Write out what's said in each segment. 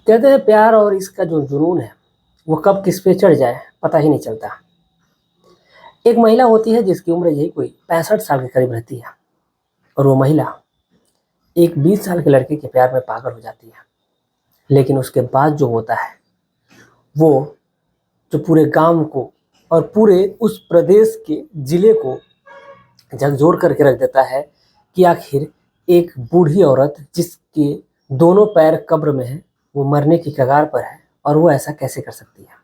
कहते हैं प्यार और इसका जो जुनून है वो कब किस पे चढ़ जाए पता ही नहीं चलता। एक महिला होती है जिसकी उम्र यही कोई 65 साल के करीब रहती है और वो महिला एक 20 साल के लड़के के प्यार में पागल हो जाती है। लेकिन उसके बाद जो होता है वो जो पूरे गांव को और पूरे उस प्रदेश के जिले को झकझोर करके रख देता है कि आखिर एक बूढ़ी औरत जिसके दोनों पैर कब्र में है, वो मरने की कगार पर है और वो ऐसा कैसे कर सकती है।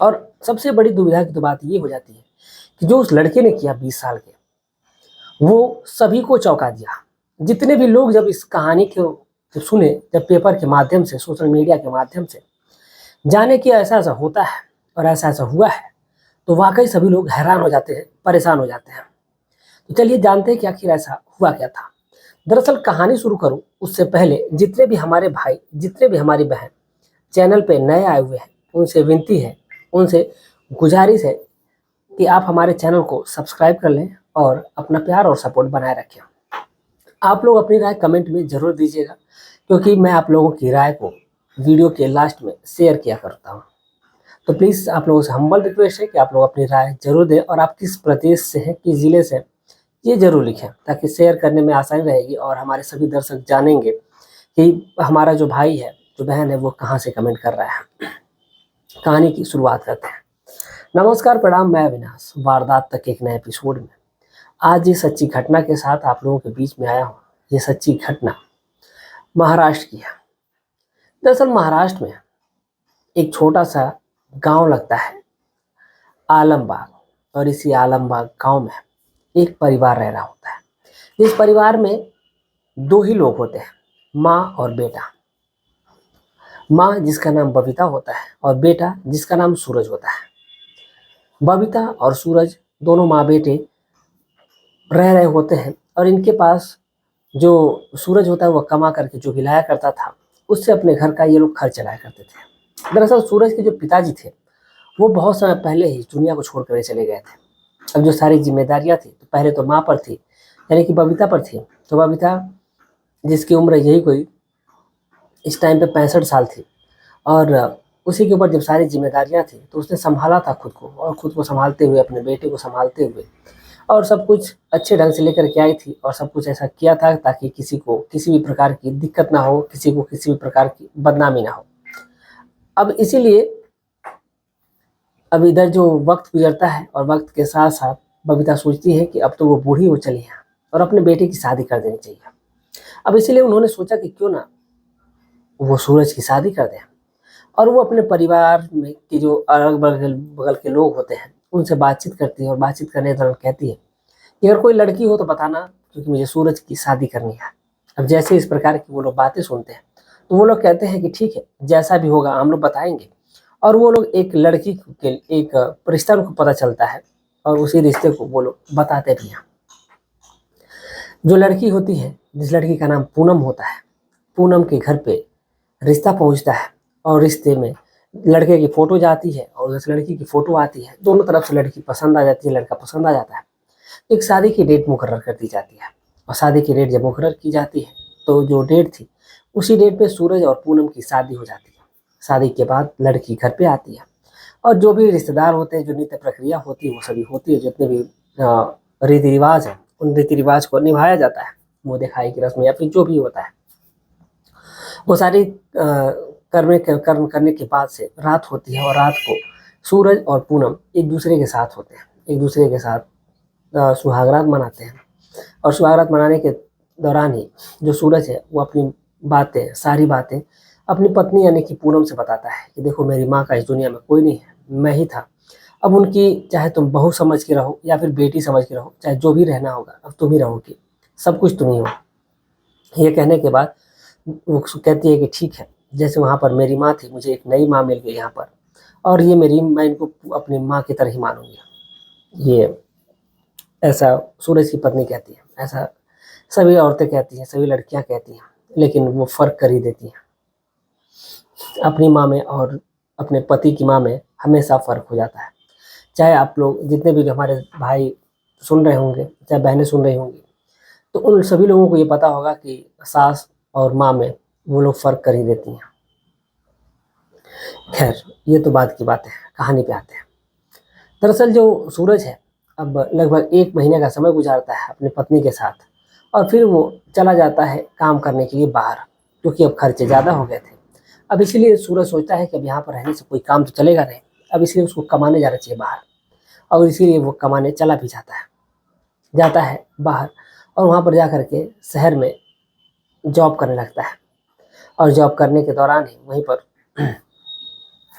और सबसे बड़ी दुविधा की तो बात ये हो जाती है कि जो उस लड़के ने किया 20 साल के, वो सभी को चौंका दिया। जितने भी लोग जब इस कहानी को जब सुने, जब पेपर के माध्यम से, सोशल मीडिया के माध्यम से जाने कि ऐसा ऐसा होता है और ऐसा ऐसा हुआ है, तो वाकई सभी लोग हैरान हो जाते हैं, परेशान हो जाते हैं। तो चलिए जानते हैं कि आखिर ऐसा हुआ क्या था। दरअसल कहानी शुरू करूं उससे पहले जितने भी हमारे भाई, जितने भी हमारी बहन चैनल पे नए आए हुए हैं, उनसे विनती है, उनसे गुजारिश है कि आप हमारे चैनल को सब्सक्राइब कर लें और अपना प्यार और सपोर्ट बनाए रखें। आप लोग अपनी राय कमेंट में ज़रूर दीजिएगा, क्योंकि मैं आप लोगों की राय को वीडियो के लास्ट में शेयर किया करता हूँ। तो प्लीज़ आप लोगों से हम्बल रिक्वेस्ट है कि आप लोग अपनी राय जरूर दें और आप किस प्रदेश से हैं, किस ज़िले से हैं, ये जरूर लिखें ताकि शेयर करने में आसानी रहेगी और हमारे सभी दर्शक जानेंगे कि हमारा जो भाई है, जो बहन है, वो कहाँ से कमेंट कर रहा है। कहानी की शुरुआत करते हैं। नमस्कार, प्रणाम, मैं अविनाश वारदात तक एक नए एपिसोड में आज ये सच्ची घटना के साथ आप लोगों के बीच में आया हूँ। ये सच्ची घटना महाराष्ट्र की है। दरअसल महाराष्ट्र में एक छोटा सा गांव लगता है आलमबाग, और इसी आलमबाग गांव में एक परिवार रह रहा होता है, जिस परिवार में दो ही लोग होते हैं, माँ और बेटा। माँ जिसका नाम बबीता होता है और बेटा जिसका नाम सूरज होता है। बबीता और सूरज दोनों माँ बेटे रह रहे होते हैं और इनके पास जो सूरज होता है वो कमा करके जो भी लाया करता था, उससे अपने घर का ये लोग खर्च चलाया करते थे। दरअसल सूरज के जो पिताजी थे वो बहुत समय पहले ही दुनिया को छोड़ कर चले गए थे। अब जो सारी जिम्मेदारियां थी तो पहले तो माँ पर थी, यानी कि बबीता पर थी। तो बबीता जिसकी उम्र यही कोई इस टाइम पे 65 साल थी और उसी के ऊपर जब सारी जिम्मेदारियां थी तो उसने संभाला था खुद को, और खुद को संभालते हुए अपने बेटे को संभालते हुए और सब कुछ अच्छे ढंग से लेकर के आई थी और सब कुछ ऐसा किया था ताकि किसी को किसी भी प्रकार की दिक्कत ना हो, किसी को किसी भी प्रकार की बदनामी ना हो। अब इसीलिए अब इधर जो वक्त गुजरता है और वक्त के साथ साथ बबीता सोचती है कि अब तो वो बूढ़ी हो चली है और अपने बेटे की शादी कर देनी चाहिए। अब इसीलिए उन्होंने सोचा कि क्यों ना वो सूरज की शादी कर दें, और वो अपने परिवार में के जो अगल बगल बगल के लोग होते हैं उनसे बातचीत करती है और बातचीत करने के दौरान कहती है कि अगर कोई लड़की हो तो बताना, क्योंकि मुझे सूरज की शादी करनी है। अब जैसे इस प्रकार की वो लोग बातें सुनते हैं तो वो लोग कहते हैं कि ठीक है, जैसा भी होगा हम लोग बताएंगे। और वो लोग एक लड़की के एक रिश्ता उनको पता चलता है और उसी रिश्ते को वो लोग बताते भी हैं। जो लड़की होती है, जिस लड़की का नाम पूनम होता है, पूनम के घर पे रिश्ता पहुंचता है और रिश्ते में लड़के की फ़ोटो जाती है और उस लड़की की फ़ोटो आती है। दोनों तरफ से लड़की पसंद आ जाती है, लड़का पसंद आ जाता है। एक शादी की डेट मुकर्रर कर दी जाती है और शादी की डेट जब मुकर्रर की जाती है तो जो डेट थी उसी डेट पे सूरज और पूनम की शादी हो जाती है। शादी के बाद लड़की घर पे आती है और जो भी रिश्तेदार होते हैं, जो नित्य प्रक्रिया होती है वो सभी होती है। जितने भी रीति रिवाज हैं उन रीति रिवाज को निभाया जाता है, मुँह दिखाई की रस्म या फिर जो भी होता है वो सारी कर्म करने के बाद से रात होती है और रात को सूरज और पूनम एक दूसरे के साथ होते हैं, एक दूसरे के साथ सुहागरात मनाते हैं। और सुहागरात मनाने के दौरान ही जो सूरज है वो अपनी बातें, सारी बातें अपनी पत्नी यानी कि पूनम से बताता है कि देखो मेरी माँ का इस दुनिया में कोई नहीं है, मैं ही था। अब उनकी चाहे तुम बहू समझ के रहो या फिर बेटी समझ के रहो, चाहे जो भी रहना होगा अब तुम ही रहोगी, सब कुछ तुम ही हो। ये कहने के बाद वो कहती है कि ठीक है, जैसे वहाँ पर मेरी माँ थी, मुझे एक नई माँ मिल गई यहाँ पर, और ये मैं इनको अपनी माँ की तरह ही मानूंगी। ये ऐसा सूरज की पत्नी कहती है, ऐसा सभी औरतें कहती हैं, सभी लड़कियां कहती हैं, लेकिन वो फ़र्क कर ही देती हैं। अपनी माँ में और अपने पति की माँ में हमेशा फ़र्क हो जाता है। चाहे आप लोग जितने भी हमारे भाई सुन रहे होंगे, चाहे बहनें सुन रही होंगी, तो उन सभी लोगों को ये पता होगा कि सास और माँ में वो लोग फ़र्क कर ही देती हैं। खैर, ये तो बाद की बात है, कहानी पे आते हैं। दरअसल जो सूरज है, अब लगभग 1 महीने का समय गुज़ारता है अपनी पत्नी के साथ और फिर वो चला जाता है काम करने के लिए बाहर, क्योंकि अब खर्चे ज़्यादा हो गए थे। अब इसीलिए सूरज सोचता है कि अब यहाँ पर रहने से कोई काम तो चलेगा नहीं, अब इसलिए उसको कमाने जाना चाहिए बाहर और इसीलिए वो कमाने चला भी जाता है बाहर और वहाँ पर जा कर के शहर में जॉब करने लगता है और जॉब करने के दौरान ही वहीं पर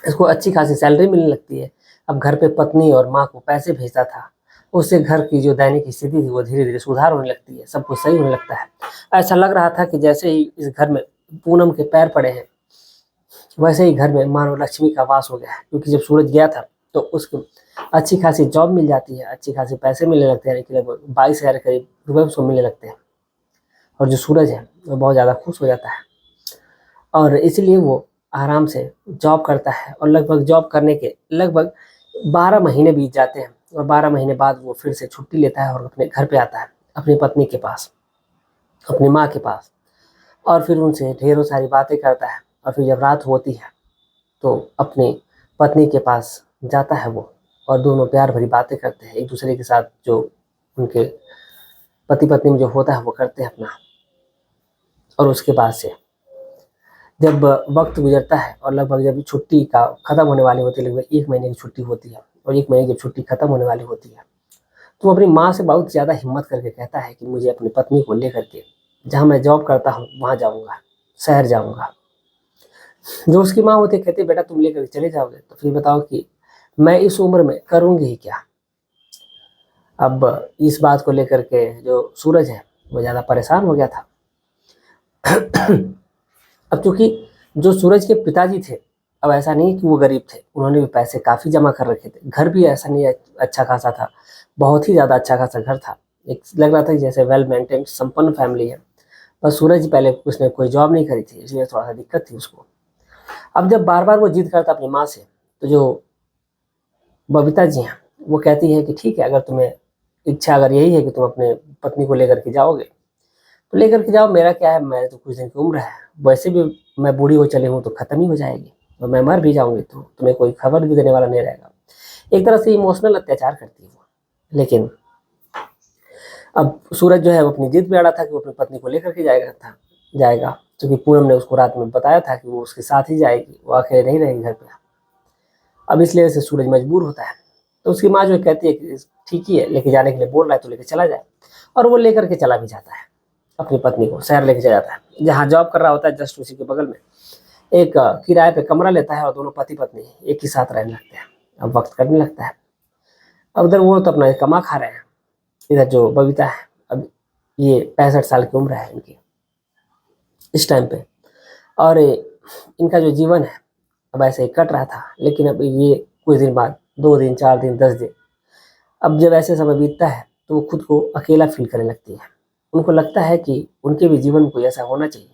इसको अच्छी खासी सैलरी मिलने लगती है। अब घर पे पत्नी और माँ को पैसे भेजता था, उससे घर की जो दैनिक स्थिति थी वो धीरे-धीरे सुधार होने लगती है, सब कुछ सही होने लगता है। ऐसा लग रहा था कि जैसे ही इस घर में पूनम के पैर पड़े हैं, वैसे ही घर में मानो लक्ष्मी का वास हो गया है, क्योंकि जब सूरज गया था तो उसको अच्छी खासी जॉब मिल जाती है, अच्छी खासे पैसे मिलने लगते हैं, यानी कि लगभग 22,000 के करीब रुपए उसको मिलने लगते हैं और जो सूरज है वो बहुत ज़्यादा खुश हो जाता है और इसलिए वो आराम से जॉब करता है और लगभग जॉब करने के लगभग 12 महीने बीत जाते हैं और 12 महीने बाद वो फिर से छुट्टी लेता है और अपने घर पे आता है, अपनी पत्नी के पास, अपनी माँ के पास और फिर उनसे ढेरों सारी बातें करता है और फिर जब रात होती है तो अपनी पत्नी के पास जाता है वो और दोनों प्यार भरी बातें करते हैं एक दूसरे के साथ, जो उनके पति पत्नी में जो होता है वो करते हैं अपना। और उसके बाद से जब वक्त गुजरता है और लगभग जब छुट्टी का ख़त्म होने वाली होती है, लगभग 1 महीने की छुट्टी होती है और 1 महीने की जब छुट्टी ख़त्म होने वाली होती है तो वो अपनी माँ से बहुत ज़्यादा हिम्मत करके कहता है कि मुझे अपनी पत्नी को लेकर के जहाँ मैं जॉब करता हूँ वहाँ जाऊँगा, शहर जाऊँगा। जो उसकी माँ होती है कहती है बेटा तुम लेकर के चले जाओगे तो फिर बताओ कि मैं इस उम्र में करूँगी ही क्या। अब इस बात को लेकर के जो सूरज है वो ज़्यादा परेशान हो गया था। अब चूंकि जो सूरज के पिताजी थे, अब ऐसा नहीं कि वो गरीब थे, उन्होंने भी पैसे काफ़ी जमा कर रखे थे, घर भी ऐसा नहीं अच्छा खासा था, बहुत ही ज़्यादा अच्छा खासा घर था, एक लग रहा था कि जैसे वेल मेंटेन संपन्न फैमिली है। बस सूरज पहले उसने कोई जॉब नहीं करी थी इसलिए थोड़ा सा दिक्कत थी उसको। अब जब बार बार वो जिद करता अपनी माँ से तो जो बबीता जी हैं वो कहती हैं कि ठीक है, अगर तुम्हें इच्छा अगर यही है कि तुम अपने पत्नी को लेकर के जाओगे तो लेकर के जाओ, मेरा क्या है, मैं तो कुछ दिन की उम्र है, वैसे भी मैं बूढ़ी हो चली हूँ तो ख़त्म ही हो जाएगी और मैं मर भी जाऊँगी तो तुम्हें कोई खबर भी देने वाला नहीं रहेगा। एक तरह से इमोशनल अत्याचार करती है वो। लेकिन अब सूरज जो है वो अपनी जिद पे अड़ा था कि वो अपनी पत्नी को लेकर के जाएगा, क्योंकि पूनम ने उसको रात में बताया था कि वो उसके साथ ही जाएगी, वो अकेले नहीं रहेगी घर पे। अब इसलिए से सूरज मजबूर होता है तो उसकी माँ जो कहती है कि ठीक ही है, लेके जाने के लिए बोल रहा है तो लेके चला जाए और वो लेकर के चला भी जाता है अपनी पत्नी को, शहर लेके चला जाता है जहाँ जॉब कर रहा होता है। जस्ट उसी के बगल में एक किराए पे कमरा लेता है और दोनों पति पत्नी एक ही साथ रहने लगते हैं। अब वक्त कटने लगता है, अब उधर वो तो अपना कमा खा रहे हैं, इधर जो बबीता है अब ये 65 साल की उम्र है इनकी इस टाइम पे और इनका जो जीवन है अब ऐसे ही कट रहा था। लेकिन अब ये कुछ दिन बाद, 2 दिन 4 दिन 10 दिन, अब जब ऐसे समय बीतता है तो वो खुद को अकेला फील करने लगती है। उनको लगता है कि उनके भी जीवन में कोई ऐसा होना चाहिए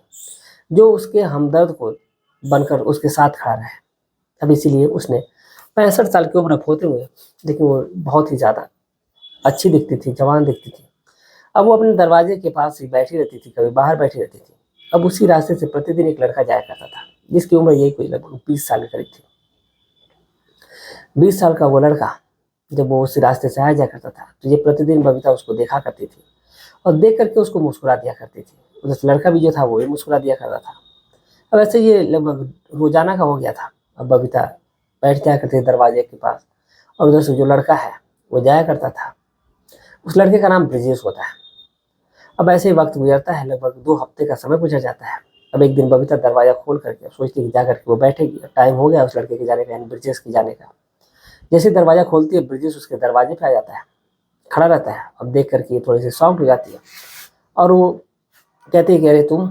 जो उसके हमदर्द को बनकर उसके साथ खड़ा रहे। अब इसीलिए उसने 65 साल की उम्र होते हुए, लेकिन वो बहुत ही ज़्यादा अच्छी दिखती थी, जवान दिखती थी। अब वो अपने दरवाजे के पास ही बैठी रहती थी, कभी बाहर बैठी रहती थी। अब उसी रास्ते से प्रतिदिन एक लड़का जाया करता था जिसकी उम्र यही कोई लगभग 20 साल के करीब थी। 20 साल का वो लड़का जब वो उस रास्ते से आया जाया करता था तो ये प्रतिदिन बबीता उसको देखा करती थी और देख करके उसको मुस्कुरा दिया करती थी। उस लड़का भी जो था वो भी मुस्कुरा दिया करता था। अब ऐसे ये लगभग रोजाना का हो गया था। अब बबीता बैठ जाया करती थी दरवाजे के पास और उधर से जो लड़का है वो जाया करता था। उस लड़के का नाम ब्रिजेश होता है। अब ऐसे ही वक्त गुजरता है, लगभग 2 हफ्ते का समय गुजर जाता है। अब एक दिन बबीता दरवाजा खोल करके सोचती है कि जा करके वो बैठेगी, टाइम हो गया उस लड़के के जाने का, यानी ब्रिजेश के जाने का। जैसे ही दरवाजा खोलती है ब्रिजेश उसके दरवाजे पे आ जाता है, खड़ा रहता है। अब देख करके ये थोड़ी सी शॉक्ड हो जाती है और वो कहती है कि अरे तुम,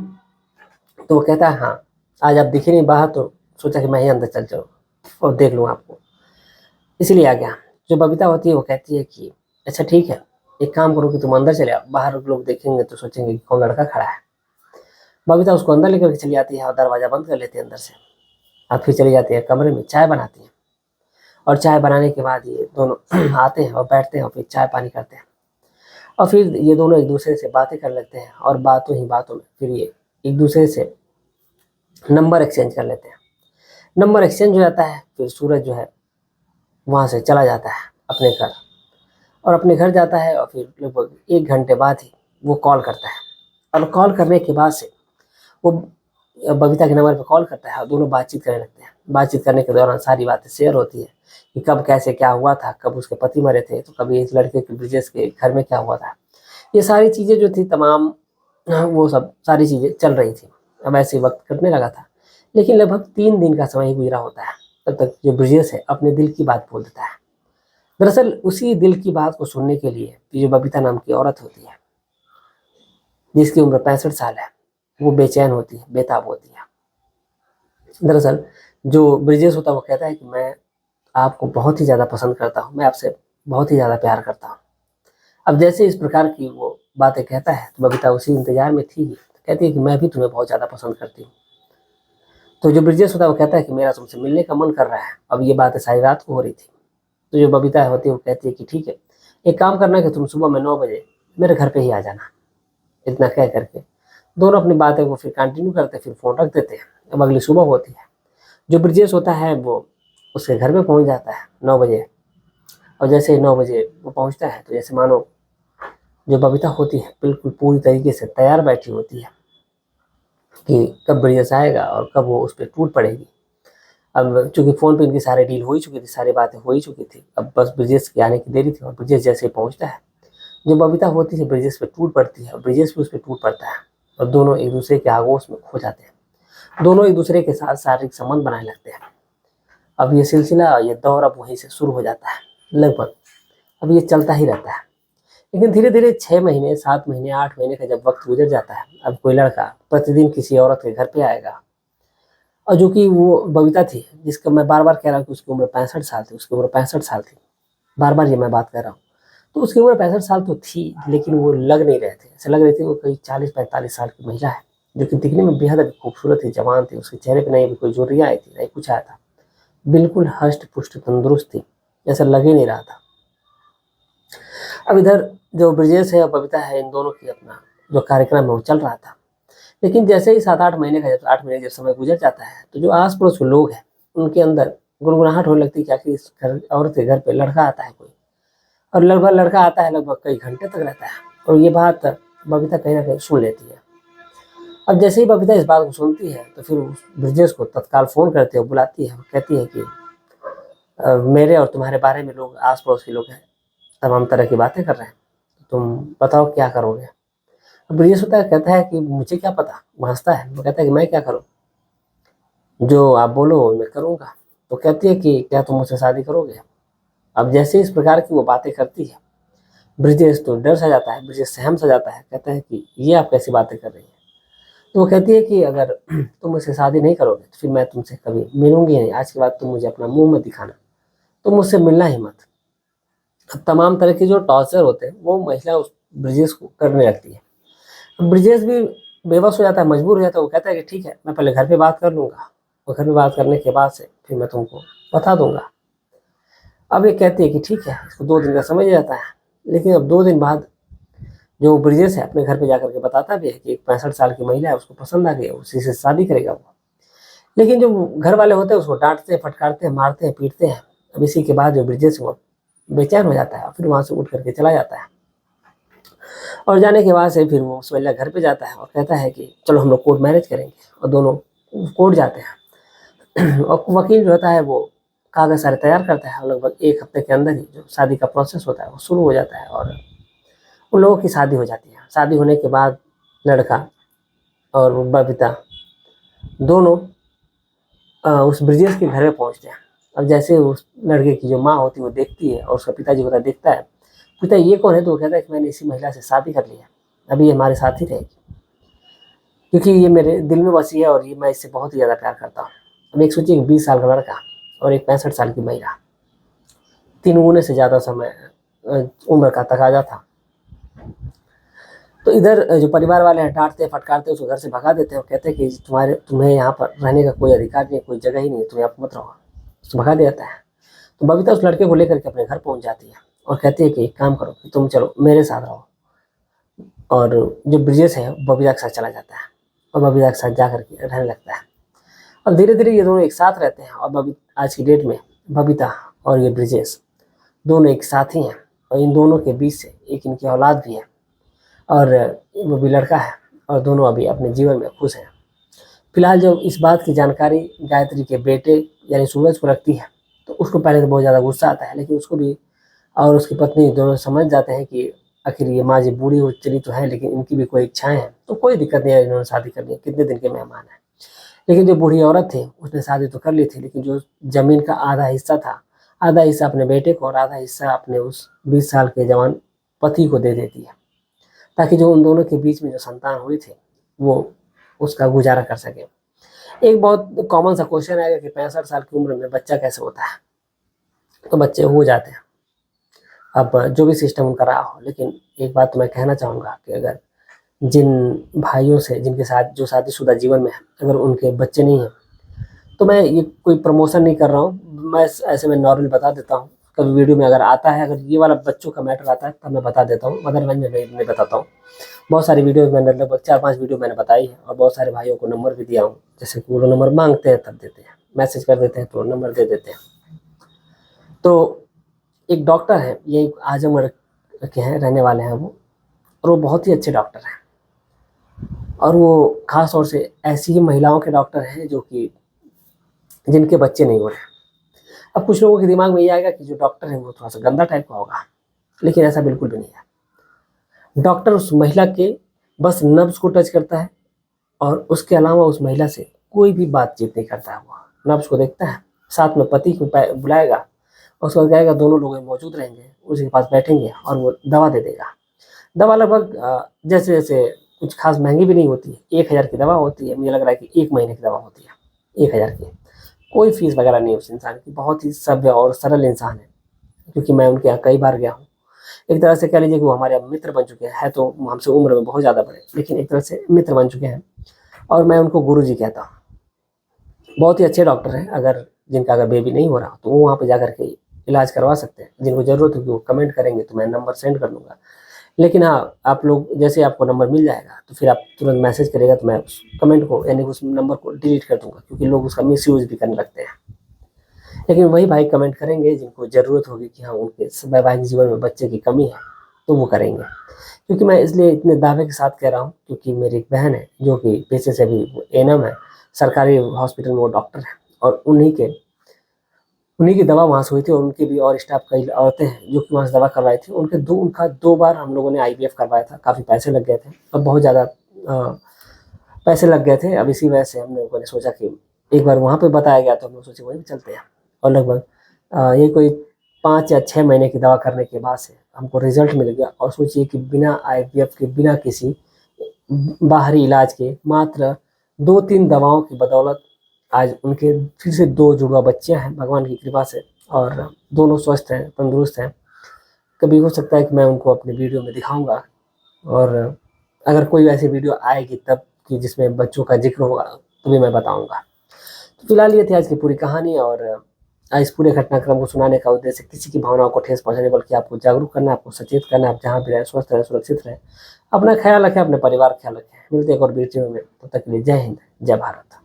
तो वो कहता है हाँ, आज आप दिखे नहीं बाहर तो सोचा कि मैं ही अंदर चल जाऊँ और देख लूँ आपको, इसीलिए आ गया। जो बबीता होती है वो कहती है कि अच्छा ठीक है, एक काम करो कि तुम अंदर चले आओ, बाहर लोग देखेंगे तो सोचेंगे कि कौन लड़का खड़ा है। बबीता उसको अंदर लेकर के चली आती है और दरवाज़ा बंद कर लेती है अंदर से। और फिर चली जाती है कमरे में, चाय बनाती है और चाय बनाने के बाद ये दोनों आते हैं और बैठते हैं और फिर चाय पानी करते हैं और फिर ये दोनों एक दूसरे से बातें कर लेते हैं और बातों ही बातों में फिर ये एक दूसरे से नंबर एक्सचेंज कर लेते हैं। नंबर एक्सचेंज हो जाता है। फिर सूरज जो है वहाँ से चला जाता है अपने घर, और अपने घर जाता है और फिर लगभग 1 घंटे बाद ही वो कॉल करता है। और कॉल करने के बाद से वो बबीता के नंबर पर कॉल करता है और दोनों बातचीत करने लगते हैं। बातचीत करने के दौरान सारी बातें शेयर होती है कि कब कैसे क्या हुआ था, कब उसके पति मरे थे, तो कभी इस लड़के के ब्रिजेश के घर में क्या हुआ था। ये सारी चीज़ें जो थी तमाम, वो सब सारी चीज़ें चल रही थी। अब ऐसे ही वक्त कटने लगा था, लेकिन लगभग 3 दिन का समय ही गुजरा होता है तब तक जो ब्रिजेश है अपने दिल की बात बोल देता है। दरअसल उसी दिल की बात को सुनने के लिए जो बबीता नाम की औरत होती है, जिसकी उम्र 65 साल है, वो बेचैन होती है, बेताब होती है। दरअसल जो ब्रिजेश होता है वो कहता है कि मैं आपको बहुत ही ज़्यादा पसंद करता हूँ, मैं आपसे बहुत ही ज़्यादा प्यार करता हूँ। अब जैसे इस प्रकार की वो बातें कहता है तो बबीता उसी इंतजार में थी, तो कहती है कि मैं भी तुम्हें बहुत ज़्यादा पसंद करती हूँ। तो जो ब्रिजेश होता है वो कहता है कि मेरा तुमसे मिलने का मन कर रहा है। अब ये बातें सारी रात को हो रही थी। तो जो बबीता होती है वो कहती है कि ठीक है, एक काम करना कि तुम सुबह में 9 बजे मेरे घर पे ही आ जाना। इतना कह करके दोनों अपनी बातें को फिर कंटिन्यू करते, फिर फ़ोन रख देते हैं। अब अगली सुबह होती है, जो ब्रिजेश होता है वो उसके घर पे पहुंच जाता है 9 बजे। और जैसे ही 9 बजे वो पहुंचता है तो जैसे मानो जो बबीता होती है बिल्कुल पूरी तरीके से तैयार बैठी होती है कि कब ब्रिजेश आएगा और कब वो उस पर टूट पड़ेगी। अब चूंकि फ़ोन पे इनकी सारी डील हो ही चुकी थी, सारी बातें हो ही चुकी थी, अब बस ब्रिजेश के आने की देरी थी। और ब्रिजेश जैसे ही पहुंचता है, जो बबीता होती है ब्रिजेश पे टूट पड़ती है और ब्रिजेश भी उस पर टूट पड़ता है, और दोनों एक दूसरे के आगोश में खो जाते हैं। दोनों एक दूसरे के साथ शारीरिक संबंध बनाने लगते हैं। अब ये सिलसिला, ये दौर अब वहीं से शुरू हो जाता है लगभग। अब ये चलता ही रहता है, लेकिन धीरे धीरे 6 महीने, 7 महीने, 8 महीने का जब वक्त गुजर जाता है, अब कोई लड़का प्रतिदिन किसी औरत के घर पे आएगा। और जो कि वो बबीता थी, जिसका मैं बार बार कह रहा हूँ कि उसकी उम्र 65 साल थी, उसकी उम्र 65 साल थी, बार बार ये मैं बात कर रहा हूँ। तो उसकी उम्र 65 साल तो थी, लेकिन वो लग नहीं रहे थे, ऐसे लग रही थी वो कोई 40-45 साल की महिला है, जो कि दिखने में बेहद खूबसूरत थी, जवान थी। उसके चेहरे पर नहीं भी कोई झुर्रियाँ आई थी, नहीं कुछ आया था, बिल्कुल हष्ट पुष्ट तंदुरुस्त थी, ऐसा लग ही नहीं रहा था। अब इधर जो ब्रिजेश है और बबीता है, इन दोनों की अपना जो कार्यक्रम है वो चल रहा था। लेकिन जैसे ही 7-8 महीने का, जब 8 महीने जब समय गुजर जाता है, तो जो आस पड़ोस के लोग हैं उनके अंदर गुनगुनाहट होने लगती है क्या कि इस घर औरत के घर पे लड़का आता है कोई। और लगभग लड़का आता है, लगभग कई घंटे तक रहता है, और ये बात बबीता कहीं ना कहीं सुन लेती है। अब जैसे ही बबीता इस बात को सुनती है तो फिर उस ब्रिजेश को तत्काल फ़ोन करती है, बुलाती है, कहती है कि मेरे और तुम्हारे बारे में लोग, आस पड़ोस के लोग हैं, तमाम तरह की बातें कर रहे हैं, तुम बताओ क्या करोगे। अब ब्रिजेश होता है, कहता है कि मुझे क्या पता, वो हंसता है, वो कहता है कि मैं क्या करूँ, जो आप बोलो मैं करूँगा। तो कहती है कि क्या तुम मुझसे शादी करोगे। अब जैसे इस प्रकार की वो बातें करती है, ब्रिजेश तो डर सा जाता है, ब्रिजेश सहम सा जाता है, कहता है कि ये आप कैसी बातें कर रही हैं। तो वो कहती है कि अगर तुम मुझसे शादी नहीं करोगे तो फिर मैं तुमसे कभी मिलूंगी नहीं, आज के बाद तुम मुझे अपना मुंह मत दिखाना, तुम मुझसे मिलना ही मत। अब तमाम तरह के जो टॉर्चर होते हैं वो महिला उस ब्रिजेश को करने लगती है। अब ब्रिजेश भी बेबस हो जाता है, मजबूर हो जाता है। वो कहता है कि ठीक है, मैं पहले घर पे बात कर लूँगा, और घर पे बात करने के बाद से फिर मैं तुमको बता दूंगा। अब ये कहती है कि ठीक है, इसको 2 दिन का समय जाता है। लेकिन अब 2 दिन बाद जो ब्रिजेश है अपने घर पे जाकर के बताता भी है कि एक 65 साल की महिला है, उसको पसंद आ गई है, उसी से शादी करेगा वो। लेकिन जो घर वाले होते हैं उसको डांटते हैं, फटकारते हैं, मारते हैं, पीटते हैं। अब इसी के बाद जो ब्रिजेश वो बेचैन हो जाता है और फिर वहाँ से उठ करके चला जाता है। और जाने के बाद से फिर वो उस महिला घर पे जाता है और कहता है कि चलो हम लोग कोर्ट मैरिज करेंगे, और दोनों कोर्ट जाते हैं। और वकील जो होता है वो कागज सारे तैयार करता है, और लगभग 1 हफ्ते के अंदर ही जो शादी का प्रोसेस होता है वो शुरू हो जाता है, और उन लोगों की शादी हो जाती है। शादी होने के बाद लड़का और बबीता दोनों उस ब्रिजेश के घर में पहुंचते हैं। अब जैसे उस लड़के की जो माँ होती है वो देखती है, और उसका पिताजी होता देखता है, पूछता है ये कौन है, तो वो कहता है कि मैंने इसी महिला से शादी कर लिया, अभी ये हमारे साथ ही रहेगी, क्योंकि ये मेरे दिल में बसी है और ये मैं इससे बहुत ही ज़्यादा प्यार करता हूँ। अब एक सोचिए, 20 साल का लड़का और एक 65 साल की महिला, 3 गुने से ज़्यादा समय उम्र का तकाजा था। तो इधर जो परिवार वाले हैं डांटते फटकारते उसको घर से भगा देते हैं, और कहते हैं कि तुम्हें यहाँ पर रहने का कोई अधिकार नहीं, कोई जगह ही नहीं, तुम यहाँ पर मत रहो, उसको भगा दिया जाता है। तो बबीता उस लड़के को लेकर के अपने घर पहुँच जाती है और कहती है कि एक काम करो कि तुम चलो मेरे साथ रहो। और जो ब्रिजेश है बबीता के साथ चला जाता है, और बबीता के साथ जा करके रहने लगता है। अब धीरे धीरे ये दोनों एक साथ रहते हैं, और आज की डेट में बबीता और ये ब्रिजेश दोनों एक साथ ही हैं, और इन दोनों के बीच से एक इनकी औलाद भी है, और वो भी लड़का है, और दोनों अभी अपने जीवन में खुश हैं। फिलहाल जब इस बात की जानकारी गायत्री के बेटे यानी सूरज को लगती है, तो उसको पहले तो बहुत ज़्यादा गुस्सा आता है, लेकिन उसको भी और उसकी पत्नी दोनों समझ जाते हैं कि आखिर ये माँ जी बूढ़ी हो चली तो है, लेकिन इनकी भी कोई इच्छाएं हैं, तो कोई दिक्कत नहीं है, इन्होंने शादी कर ली, कितने दिन के मेहमान हैं। लेकिन जो बूढ़ी औरत थी उसने शादी तो कर ली थी, लेकिन जो जमीन का आधा हिस्सा था, आधा हिस्सा अपने बेटे को और आधा हिस्सा अपने उस 20 साल के जवान पति को दे देती है, ताकि जो उन दोनों के बीच में जो संतान हुई थी वो उसका गुजारा कर सके। एक बहुत कॉमन सा क्वेश्चन आएगा कि 65 साल की उम्र में बच्चा कैसे होता है, तो बच्चे हो जाते हैं, अब जो भी सिस्टम उनका रहा हो। लेकिन एक बात तो मैं कहना चाहूँगा कि अगर जिन भाइयों से जिनके साथ जो शादीशुदा जीवन में है, अगर उनके बच्चे नहीं हैं, तो मैं ये कोई प्रमोशन नहीं कर रहा हूँ, मैं ऐसे में नॉर्मल बता देता हूँ। कभी वीडियो में अगर आता है, अगर ये वाला बच्चों का मैटर आता है, तब मैं बता देता हूँ, अदरवाइज मैं नहीं बताता हूँ। बहुत सारी वीडियोज़ मैंने लगभग 4-5 वीडियो मैंने बताई है, और बहुत सारे भाइयों को नंबर भी दिया हूँ, जैसे कि वो लोग नंबर मांगते हैं तब देते हैं, मैसेज कर देते हैं तो नंबर दे देते हैं। तो एक डॉक्टर है, यही आजमगढ़ के हैं, रहने वाले हैं वो, और वो बहुत ही अच्छे डॉक्टर हैं, और वो खास तौर से ऐसी ही महिलाओं के डॉक्टर हैं जो कि जिनके बच्चे नहीं हो रहे हैं। अब कुछ लोगों के दिमाग में ये आएगा कि जो डॉक्टर है वो थोड़ा सा गंदा टाइप का होगा, लेकिन ऐसा बिल्कुल भी नहीं है। डॉक्टर उस महिला के बस नब्ज को टच करता है, और उसके अलावा उस महिला से कोई भी बातचीत नहीं करता है। वो नब्ज को देखता है, साथ में पति को बुलाएगा, और उसके बाद कहेगा दोनों लोग मौजूद रहेंगे, उसके पास बैठेंगे और वो दवा दे देगा। दवा लगभग जैसे जैसे कुछ खास महंगी भी नहीं होती है, 1000 की दवा होती है, मुझे लग रहा है कि 1 महीने की दवा होती है 1000 की। कोई फीस वगैरह नहीं है उस इंसान की, बहुत ही सभ्य और सरल इंसान है, क्योंकि मैं उनके यहाँ कई बार गया हूँ। एक तरह से कह लीजिए कि वो हमारे अब मित्र बन चुके हैं, है तो हमसे उम्र में बहुत ज़्यादा बड़े, लेकिन एक तरह से मित्र बन चुके हैं, और मैं उनको गुरुजी कहता हूँ। बहुत ही अच्छे डॉक्टर हैं, जिनका अगर बेबी नहीं हो रहा तो वो वहाँ पे जाकर के इलाज करवा सकते हैं। जिनको ज़रूरत होगी वो कमेंट करेंगे तो मैं नंबर सेंड कर दूँगा। लेकिन हाँ, आप लोग जैसे आपको नंबर मिल जाएगा तो फिर आप तुरंत मैसेज करिएगा, तो मैं उस कमेंट को यानी उस नंबर को डिलीट कर दूँगा, क्योंकि लोग उसका मिसयूज़ भी करने लगते हैं। लेकिन वही भाई कमेंट करेंगे जिनको ज़रूरत होगी कि हाँ, उनके वैवाहिक जीवन में बच्चे की कमी है, तो वो करेंगे। क्योंकि मैं इसलिए इतने दावे के साथ कह रहा हूँ, क्योंकि मेरी एक बहन है जो कि पेशे से भी एएनएम है, सरकारी हॉस्पिटल में वो डॉक्टर है, और उन्हीं की दवा वहाँ से हुई थी, और उनके भी और स्टाफ कई औरतें हैं जो कि वहाँ से दवा करवाई थी। उनका 2 बार हम लोगों ने आईवीएफ करवाया था, काफ़ी पैसे लग गए थे, और बहुत ज़्यादा पैसे लग गए थे। अब इसी वजह से हम लोगों ने सोचा कि एक बार वहाँ पे बताया गया तो हम लोग सोचे वहीं पे चलते हैं, और लगभग ये कोई 5 या 6 महीने की दवा करने के बाद से हमको रिजल्ट मिल गया। और सोचिए कि बिना आईवीएफ के, बिना किसी बाहरी इलाज के, मात्र 2-3 दवाओं की बदौलत आज उनके फिर से 2 जुड़वा बच्चे हैं भगवान की कृपा से, और दोनों स्वस्थ हैं, तंदुरुस्त हैं। कभी हो सकता है कि मैं उनको अपनी वीडियो में दिखाऊंगा, और अगर कोई ऐसी वीडियो आएगी तब कि जिसमें बच्चों का जिक्र होगा तो भी मैं बताऊंगा। तो फिलहाल ये थी आज की पूरी कहानी, और इस पूरे घटनाक्रम को सुनाने का उद्देश्य किसी की भावनाओं को ठेस पहुंचाने, बल्कि आपको जागरूक करना, आपको सचेत करना। आप जहाँ भी रहें स्वस्थ रहें, सुरक्षित रहें, अपना ख्याल रखें, अपने परिवार का ख्याल रखें। मिलते हैं एक और वीडियो में, तब तक के लिए जय हिंद, जय भारत।